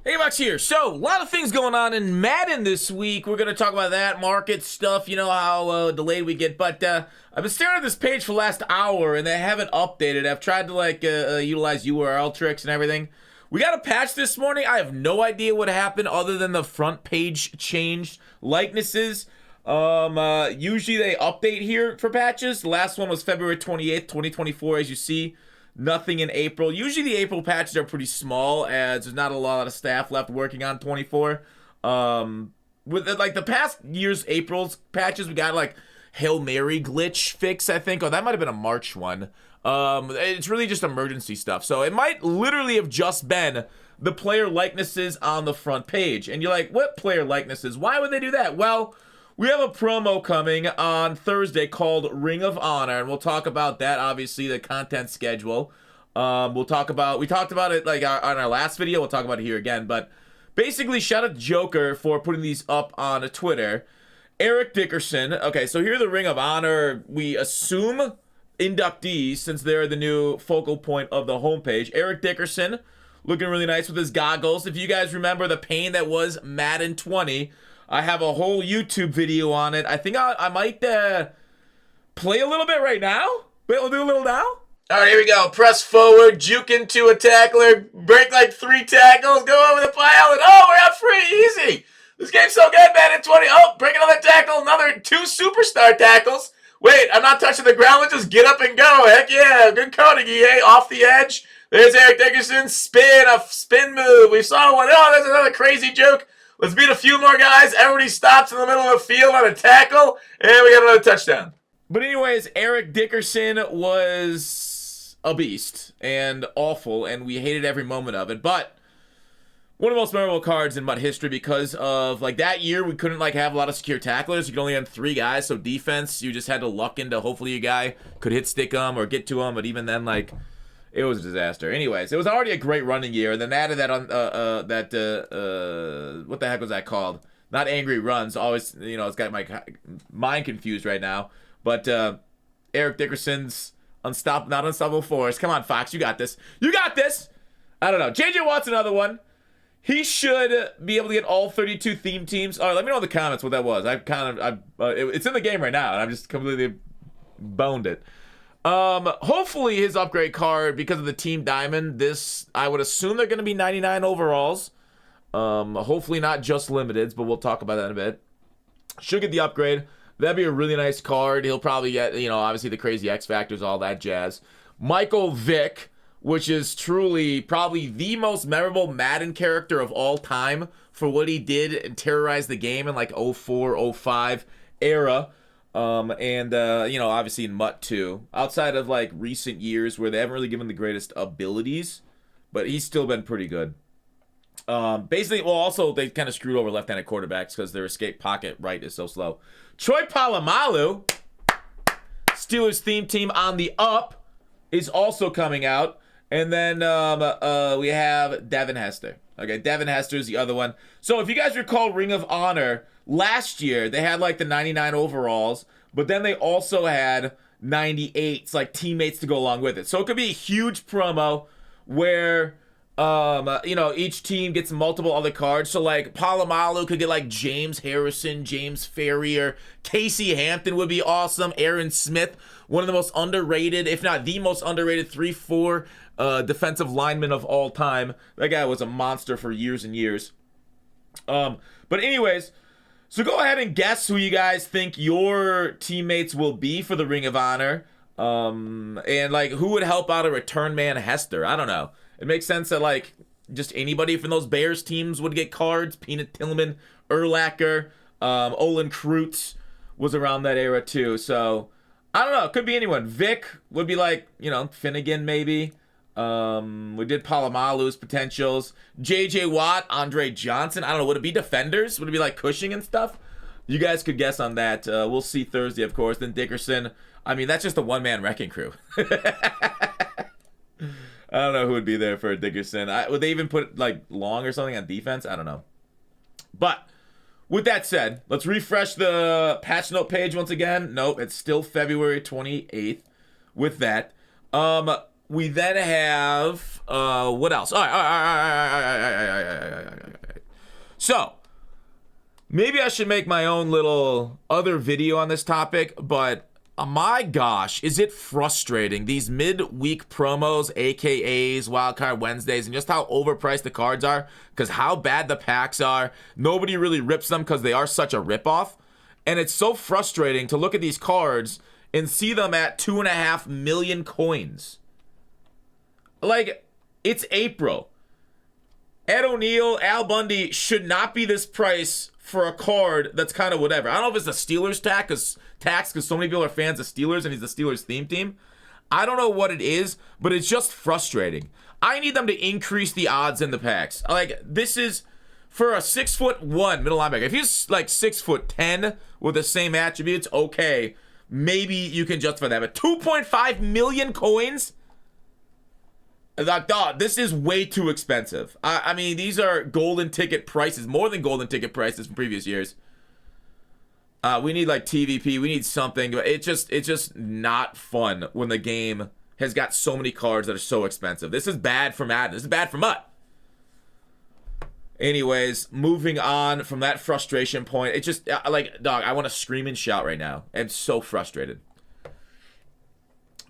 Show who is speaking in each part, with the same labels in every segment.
Speaker 1: Hey, Max here. So, a lot of things going on in Madden this week. We're going to talk about that, market stuff, you know how delayed we get. But I've been staring at this page for the last hour, and they haven't updated. I've tried to, utilize URL tricks and everything. We got a patch this morning. I have no idea what happened other than the front page changed likenesses. Usually they update here for patches. The last one was February 28th, 2024, as you see. Nothing in April. Usually the April patches are pretty small as there's not a lot of staff left working on 24. With like the past year's April's patches, we got like Hail Mary glitch fix, I think. Oh, that might have been a March one. It's really just emergency stuff. So it might literally have just been the player likenesses on the front page. And you're like, what player likenesses? Why would they do that? Well, we have a promo coming on Thursday called Ring of Honor, and we'll talk about that, obviously, the content schedule. We talked about it like on our last video. We'll talk about it here again. But basically, shout out to Joker for putting these up on Twitter. Eric Dickerson. Okay, so here are the Ring of Honor, we assume, inductees, since they're the new focal point of the homepage. Eric Dickerson, looking really nice with his goggles. If you guys remember the pain that was Madden 20, I have a whole YouTube video on it. I think I might play a little bit right now. Wait, we'll do a little now. All right, here we go. Press forward, juke into a tackler, break like 3 tackles, go over the pile, and oh, we're out free, easy. This game's so good, man. At 20, oh, break another tackle, another 2 superstar tackles. Wait, I'm not touching the ground. Let's just get up and go. Heck yeah, good coding, EA. Off the edge. There's Eric Dickerson. Spin, a spin move. We saw one. Oh, there's another crazy joke. Let's beat a few more guys. Everybody stops in the middle of the field on a tackle, and we got another touchdown. But anyways, Eric Dickerson was a beast and awful, and we hated every moment of it. But one of the most memorable cards in MUT history because of, like, that year we couldn't, like, have a lot of secure tacklers. You could only have 3 guys, so defense, you just had to luck into hopefully your guy could hit stick them or get to them, but even then, like, it was a disaster. Anyways, it was already a great running year. Then added that on what the heck was that called? Not Angry Runs. Always, you know, it's got my mind confused right now. But Eric Dickerson's not unstoppable force. Come on, Fox, you got this. You got this. I don't know. JJ Watt's another one. He should be able to get all 32 theme teams. All right, let me know in the comments what that was. It's in the game right now, and I've just completely boned it. Hopefully his upgrade card, because of the Team Diamond, I would assume they're going to be 99 overalls. Hopefully not just limiteds, but we'll talk about that in a bit. Should get the upgrade. That'd be a really nice card. He'll probably get, you know, obviously the crazy X Factors, all that jazz. Michael Vick, which is truly probably the most memorable Madden character of all time for what he did and terrorized the game in like 04, 05 era. You know, obviously in MUT too. Outside of like recent years where they haven't really given the greatest abilities, but he's still been pretty good. Basically, well, also they kind of screwed over left-handed quarterbacks because their escape pocket right is so slow. Troy Polamalu, Steelers theme team on the up, is also coming out. And then we have Devin Hester. Okay, Devin Hester is the other one. So if you guys recall Ring of Honor, last year they had like the 99 overalls, but then they also had 98s, like teammates to go along with it. So it could be a huge promo where you know, each team gets multiple other cards. So like Polamalu could get like James Harrison, James Ferrier, Casey Hampton would be awesome. Aaron Smith, one of the most underrated, if not the most underrated 3-4 defensive lineman of all time. That guy was a monster for years and years. But anyways, so go ahead and guess who you guys think your teammates will be for the Ring of Honor. And like who would help out a return man Hester? I don't know. It makes sense that like just anybody from those Bears teams would get cards. Peanut Tillman, Urlacher, Olin Kreutz was around that era too. So I don't know. It could be anyone. Vic would be like, you know, Finnegan maybe. We did Polamalu's potentials. JJ Watt, Andre Johnson. I don't know. Would it be defenders? Would it be like Cushing and stuff? You guys could guess on that. We'll see Thursday, of course. Then Dickerson. I mean, that's just a one-man wrecking crew. I don't know who would be there for a Dickerson. Would they even put like Long or something on defense? I don't know. But with that said, let's refresh the patch note page once again. Nope, it's still February 28th with that. We then have what else? All right. So, maybe I should make my own little other video on this topic, but my gosh, is it frustrating. These midweek promos, AKAs, Wildcard Wednesdays, and just how overpriced the cards are, because how bad the packs are. Nobody really rips them because they are such a ripoff. And it's so frustrating to look at these cards and see them at 2.5 million coins. Like, it's April. Ed O'Neill, Al Bundy should not be this price for a card that's kind of whatever. I don't know if it's a Steelers tax because so many people are fans of Steelers and he's the Steelers theme team. I don't know what it is, but it's just frustrating. I need them to increase the odds in the packs. Like, this is for a 6'1" middle linebacker. If he's like 6'10" with the same attributes, okay, maybe you can justify that. But 2.5 million coins? Like, dog, this is way too expensive. I mean, these are golden ticket prices, more than golden ticket prices from previous years. We need like TVP, we need something. But it's just not fun when the game has got so many cards that are so expensive. This is bad for Madden. This is bad for Mutt. Anyways, moving on from that frustration point, it just like, dog, I want to scream and shout right now. I'm so frustrated.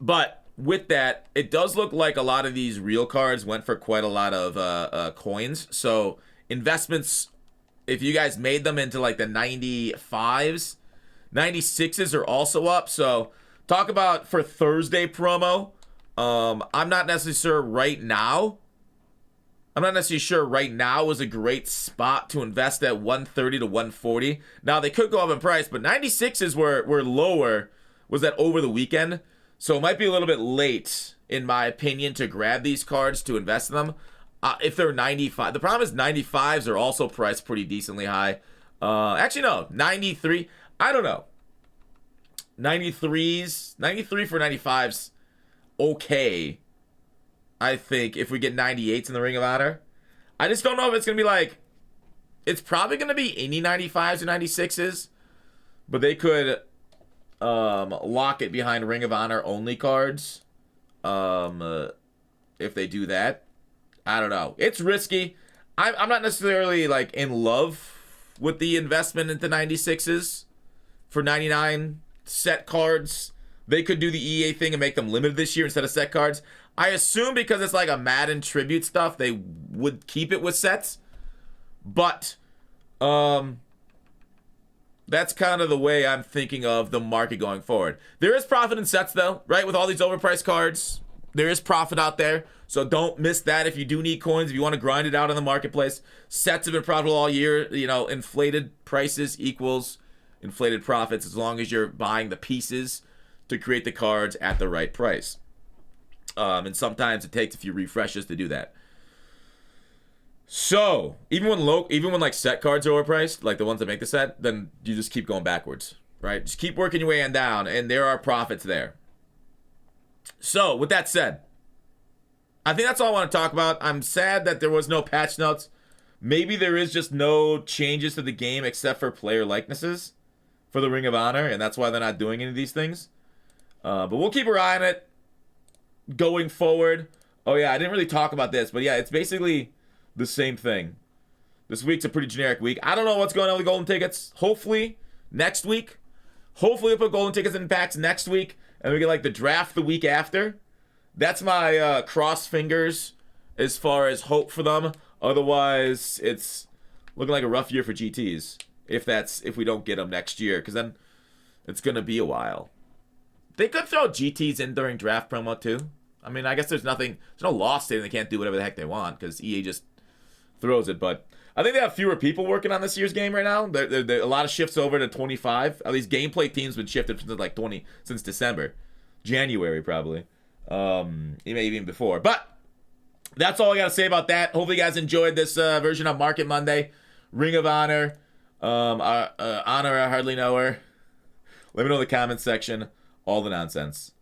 Speaker 1: But with that, it does look like a lot of these real cards went for quite a lot of coins. So investments, if you guys made them into like the 95s, 96s are also up. So talk about for Thursday promo. I'm not necessarily sure right now. I'm not necessarily sure right now is a great spot to invest at 130 to 140. Now they could go up in price, but 96s were lower. Was that over the weekend? So it might be a little bit late, in my opinion, to grab these cards to invest in them. If they're 95, the problem is 95s are also priced pretty decently high. Actually, no, 93. I don't know. 93 for 95s, okay. I think if we get 98s in the Ring of Honor, I just don't know if it's gonna be like. It's probably gonna be any 95s or 96s, but they could lock it behind Ring of Honor only cards. If they do that, I don't know. It's risky. I'm not necessarily like in love with the investment into 96s for 99 set cards. They could do the EA thing and make them limited this year instead of set cards. I assume because it's like a Madden tribute stuff, they would keep it with sets. But that's kind of the way I'm thinking of the market going forward. There is profit in sets, though, right? With all these overpriced cards, there is profit out there. So don't miss that if you do need coins, if you want to grind it out in the marketplace. Sets have been profitable all year. You know, inflated prices equals inflated profits as long as you're buying the pieces to create the cards at the right price. And sometimes it takes a few refreshes to do that. So, even when like set cards are overpriced, like the ones that make the set, then you just keep going backwards, right? Just keep working your way on down, and there are profits there. So, with that said, I think that's all I want to talk about. I'm sad that there was no patch notes. Maybe there is just no changes to the game except for player likenesses for the Ring of Honor, and that's why they're not doing any of these things. But we'll keep our eye on it going forward. Oh yeah, I didn't really talk about this, but yeah, it's basically the same thing. This week's a pretty generic week. I don't know what's going on with golden tickets. Hopefully next week. Hopefully we'll put golden tickets in packs next week, and we get like the draft the week after. That's my cross fingers as far as hope for them. Otherwise, it's looking like a rough year for GTs. If we don't get them next year, because then it's gonna be a while. They could throw GTs in during draft promo too. I mean, I guess there's no law stating they can't do whatever the heck they want because EA just throws it. But I think they have fewer people working on this year's game right now. A lot of shifts over to 25. At least gameplay teams been shifted since like since December, January probably, maybe even before. But that's all I got to say about that. Hopefully you guys enjoyed this version of Market Monday, Ring of Honor, Honor I Hardly Know Her. Let me know in the comments section all the nonsense.